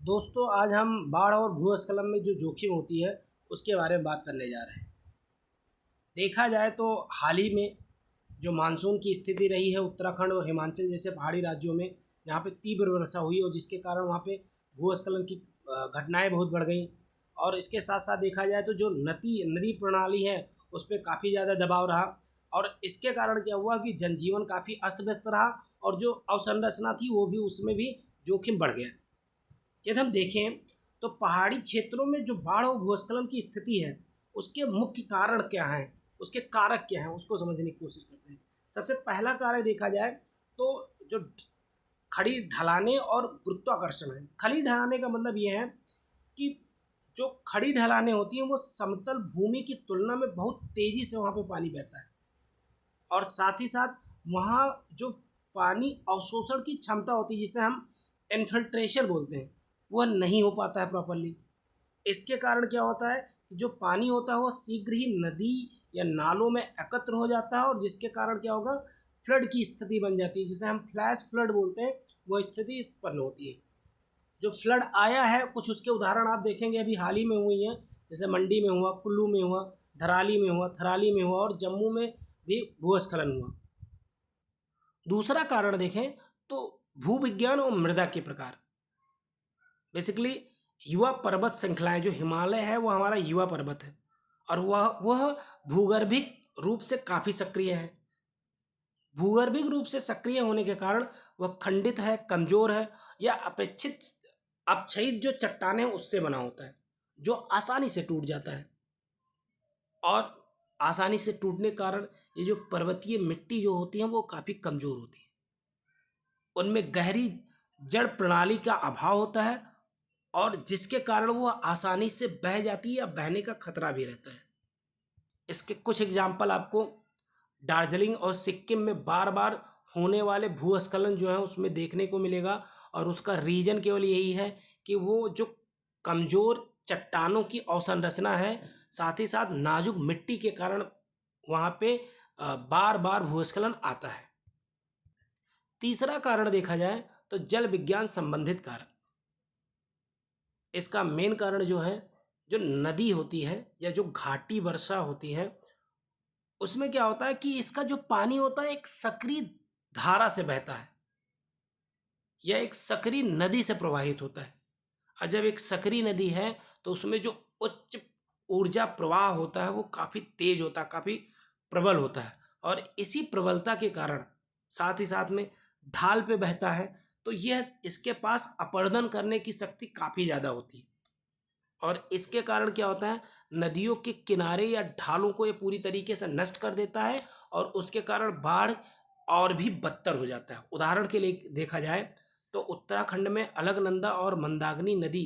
दोस्तों, आज हम बाढ़ और भूस्खलन में जो जोखिम होती है उसके बारे में बात करने जा रहे हैं। देखा जाए तो हाल ही में जो मानसून की स्थिति रही है उत्तराखंड और हिमाचल जैसे पहाड़ी राज्यों में, जहाँ पे तीव्र वर्षा हुई और जिसके कारण वहाँ पे भूस्खलन की घटनाएं बहुत बढ़ गई। और इसके साथ साथ देखा जाए तो जो नदी नदी प्रणाली है उस पर काफ़ी ज़्यादा दबाव रहा। और इसके कारण क्या हुआ कि जनजीवन काफ़ी अस्त व्यस्त रहा और जो अवसंरचना थी वो भी उसमें भी जोखिम बढ़ गया। यदि हम देखें तो पहाड़ी क्षेत्रों में जो बाढ़ और भूस्खलन की स्थिति है उसके मुख्य कारण क्या हैं, उसके कारक क्या हैं, उसको समझने की कोशिश करते हैं। सबसे पहला कारक देखा जाए तो जो खड़ी ढलाने और गुरुत्वाकर्षण है। खड़ी ढलाने का मतलब ये है कि जो खड़ी ढलानें होती हैं वो समतल भूमि की तुलना में बहुत तेज़ी से वहाँ पे पानी बहता है। और साथ ही साथ वहाँ जो पानी अवशोषण की क्षमता होती है जिसे हम इन्फिल्ट्रेशन बोलते हैं, वह नहीं हो पाता है प्रॉपरली। इसके कारण क्या होता है कि जो पानी होता है वो शीघ्र ही नदी या नालों में एकत्र हो जाता है और जिसके कारण क्या होगा, फ्लड की स्थिति बन जाती है जिसे हम फ्लैश फ्लड बोलते हैं। वो स्थिति उत्पन्न होती है। जो फ्लड आया है कुछ उसके उदाहरण आप देखेंगे अभी हाल ही में हुई हैं, जैसे मंडी में हुआ, कुल्लू में हुआ, धराली में हुआ, थराली में हुआ और जम्मू में भी भूस्खलन हुआ। दूसरा कारण देखें तो भूविज्ञान और मृदा के प्रकार। बेसिकली युवा पर्वत श्रृंखलाएं, जो हिमालय है वो हमारा युवा पर्वत है और वह भूगर्भिक रूप से काफ़ी सक्रिय है। भूगर्भिक रूप से सक्रिय होने के कारण वह खंडित है, कमजोर है या अपेक्षित अपक्षयित जो चट्टानें उससे बना होता है, जो आसानी से टूट जाता है। और आसानी से टूटने के कारण ये जो पर्वतीय मिट्टी जो होती है वो काफ़ी कमज़ोर होती है। उनमें गहरी जड़ प्रणाली का अभाव होता है और जिसके कारण वो आसानी से बह जाती है या बहने का खतरा भी रहता है। इसके कुछ एग्जाम्पल आपको दार्जिलिंग और सिक्किम में बार बार होने वाले भूस्खलन जो है उसमें देखने को मिलेगा। और उसका रीजन केवल यही है कि वो जो कमज़ोर चट्टानों की अवसंरचना है, साथ ही साथ नाजुक मिट्टी के कारण वहाँ पे बार बार भूस्खलन आता है। तीसरा कारण देखा जाए तो जल विज्ञान संबंधित कारक। इसका मेन कारण जो है, जो नदी होती है या जो घाटी वर्षा होती है उसमें क्या होता है कि इसका जो पानी होता है एक सक्रिय धारा से बहता है या एक सक्रिय नदी से प्रवाहित होता है। और जब एक सक्रिय नदी है तो उसमें जो उच्च ऊर्जा प्रवाह होता है वो काफ़ी तेज होता है, काफ़ी प्रबल होता है। और इसी प्रबलता के कारण साथ ही साथ में ढाल पे बहता है तो यह इसके पास अपर्दन करने की शक्ति काफ़ी ज़्यादा होती है। और इसके कारण क्या होता है, नदियों के किनारे या ढालों को ये पूरी तरीके से नष्ट कर देता है और उसके कारण बाढ़ और भी बदतर हो जाता है। उदाहरण के लिए देखा जाए तो उत्तराखंड में अलकनंदा और मंदाकिनी नदी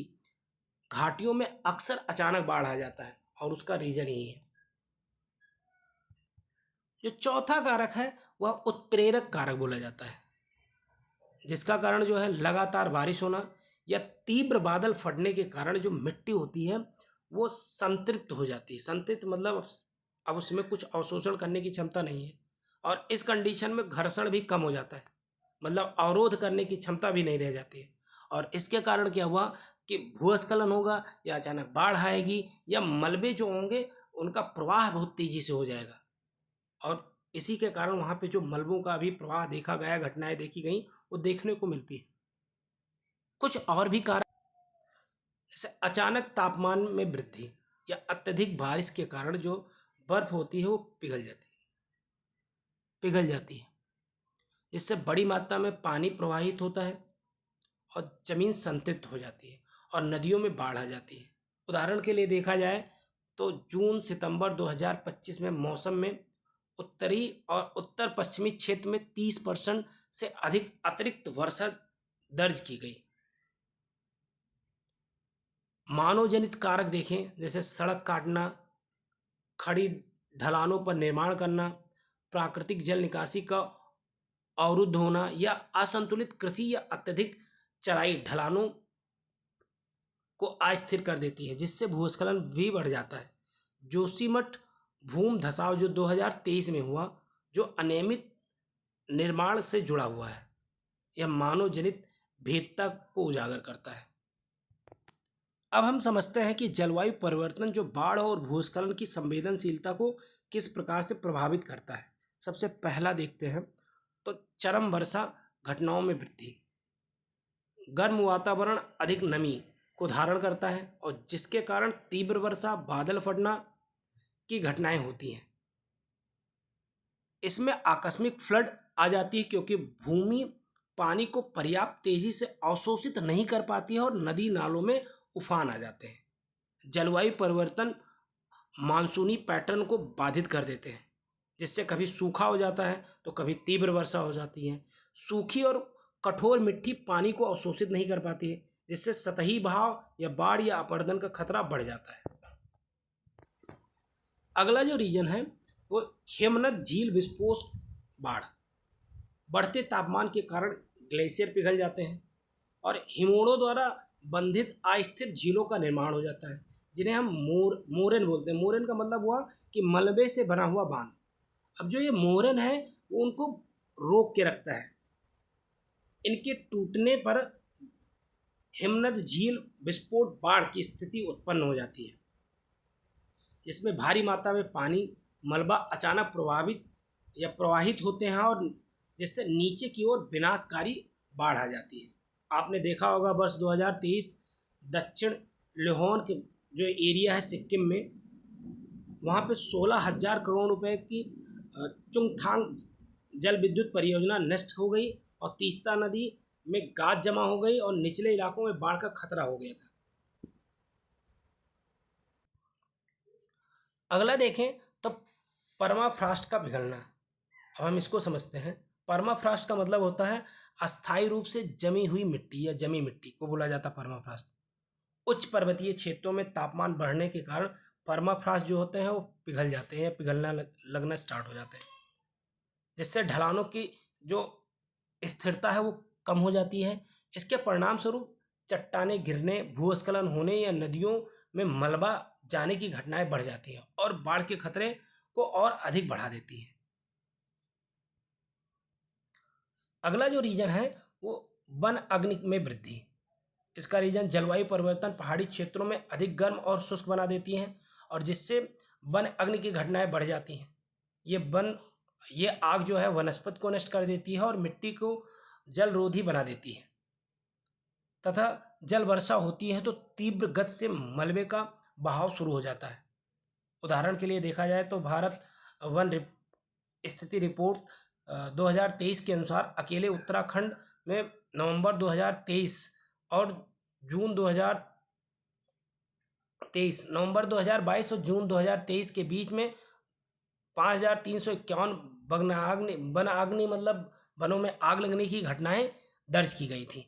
घाटियों में अक्सर अचानक बाढ़ आ जाता है और उसका रीजन यही है। जो चौथा कारक है वह उत्प्रेरक कारक बोला जाता है, जिसका कारण जो है लगातार बारिश होना या तीव्र बादल फटने के कारण जो मिट्टी होती है वो संतृप्त हो जाती है। संतृप्त मतलब अब उसमें कुछ अवशोषण करने की क्षमता नहीं है और इस कंडीशन में घर्षण भी कम हो जाता है, मतलब अवरोध करने की क्षमता भी नहीं रह जाती है। और इसके कारण क्या हुआ कि भूस्खलन होगा या अचानक बाढ़ आएगी या मलबे जो होंगे उनका प्रवाह बहुत तेजी से हो जाएगा। और इसी के कारण वहाँ पे जो मलबों का भी प्रवाह देखा गया, घटनाएं देखी गई, वो देखने को मिलती है। कुछ और भी कारण जैसे अचानक तापमान में वृद्धि या अत्यधिक बारिश के कारण जो बर्फ होती है वो पिघल जाती है, जिससे बड़ी मात्रा में पानी प्रवाहित होता है और ज़मीन संतृप्त हो जाती है और नदियों में बाढ़ आ जाती है। उदाहरण के लिए देखा जाए तो जून सितंबर 2025 में मौसम में उत्तरी और उत्तर पश्चिमी क्षेत्र में 30% से अधिक अतिरिक्त वर्षा दर्ज की गई। मानव जनित कारक देखें, जैसे सड़क काटना, खड़ी ढलानों पर निर्माण करना, प्राकृतिक जल निकासी का अवरुद्ध होना या असंतुलित कृषि या अत्यधिक चराई ढलानों को अस्थिर कर देती है, जिससे भूस्खलन भी बढ़ जाता है। जोशीमठ भूमि धसाव जो 2023 में हुआ, जो अनियमित निर्माण से जुड़ा हुआ है, यह मानव जनित भेद्यता को उजागर करता है। अब हम समझते हैं कि जलवायु परिवर्तन जो बाढ़ और भूस्खलन की संवेदनशीलता को किस प्रकार से प्रभावित करता है। सबसे पहला देखते हैं तो चरम वर्षा घटनाओं में वृद्धि। गर्म वातावरण अधिक नमी को धारण करता है और जिसके कारण तीव्र वर्षा, बादल फटना की घटनाएं होती हैं। इसमें आकस्मिक फ्लड आ जाती है क्योंकि भूमि पानी को पर्याप्त तेजी से अवशोषित नहीं कर पाती है और नदी नालों में उफान आ जाते हैं। जलवायु परिवर्तन मानसूनी पैटर्न को बाधित कर देते हैं, जिससे कभी सूखा हो जाता है तो कभी तीव्र वर्षा हो जाती है। सूखी और कठोर मिट्टी पानी को अवशोषित नहीं कर पाती है, जिससे सतही बहाव या बाढ़ या अपरदन का खतरा बढ़ जाता है। अगला जो रीजन है वो हेमनद झील विस्फोट बाढ़। बढ़ते तापमान के कारण ग्लेशियर पिघल जाते हैं और हिमोड़ों द्वारा बंधित अस्थिर झीलों का निर्माण हो जाता है, जिन्हें हम मोरेन बोलते हैं। मोरेन का मतलब हुआ कि मलबे से बना हुआ बांध। अब जो ये मोरेन है वो उनको रोक के रखता है। इनके टूटने पर हिमनद झील विस्फोट बाढ़ की स्थिति उत्पन्न हो जाती है, जिसमें भारी मात्रा में पानी मलबा अचानक प्रवाहित होते हैं और जिससे नीचे की ओर विनाशकारी बाढ़ आ जाती है। आपने देखा होगा वर्ष 2023 दक्षिण लेहोन के जो एरिया है सिक्किम में, वहाँ पे 16,000 करोड़ रुपए की चुंगथांग जल विद्युत परियोजना नष्ट हो गई और तीस्ता नदी में गाद जमा हो गई और निचले इलाकों में बाढ़ का खतरा हो गया था। अगला देखें तो परमाफ्रॉस्ट का पिघलना। अब हम इसको समझते हैं। परमाफ्रॉस्ट का मतलब होता है अस्थायी रूप से जमी हुई मिट्टी या जमी मिट्टी को बोला जाता है परमाफ्रॉस्ट। उच्च पर्वतीय क्षेत्रों में तापमान बढ़ने के कारण परमाफ्रॉस्ट जो होते हैं वो पिघल जाते हैं, पिघलना लगना स्टार्ट हो जाते हैं, जिससे ढलानों की जो स्थिरता है वो कम हो जाती है। इसके परिणाम स्वरूप चट्टानें गिरने, भूस्खलन होने या नदियों में मलबा जाने की घटनाएं बढ़ जाती हैं और बाढ़ के खतरे को और अधिक बढ़ा देती है। अगला जो रीजन है वो वन अग्नि में वृद्धि। इसका रीजन जलवायु परिवर्तन पहाड़ी क्षेत्रों में अधिक गर्म और शुष्क बना देती हैं और जिससे वन अग्नि की घटनाएं बढ़ जाती हैं। ये आग जो है वनस्पति को नष्ट कर देती है और मिट्टी को जलरोधी बना देती है तथा जल वर्षा होती है तो तीव्र गति से मलबे का बहाव शुरू हो जाता है। उदाहरण के लिए देखा जाए तो भारत वन स्थिति रिपोर्ट 2023 के अनुसार अकेले उत्तराखंड में नवंबर 2023 और नवंबर 2022 और जून 2023 के बीच में 5,351 वन अग्नि मतलब वनों में आग लगने की घटनाएं दर्ज की गई थी।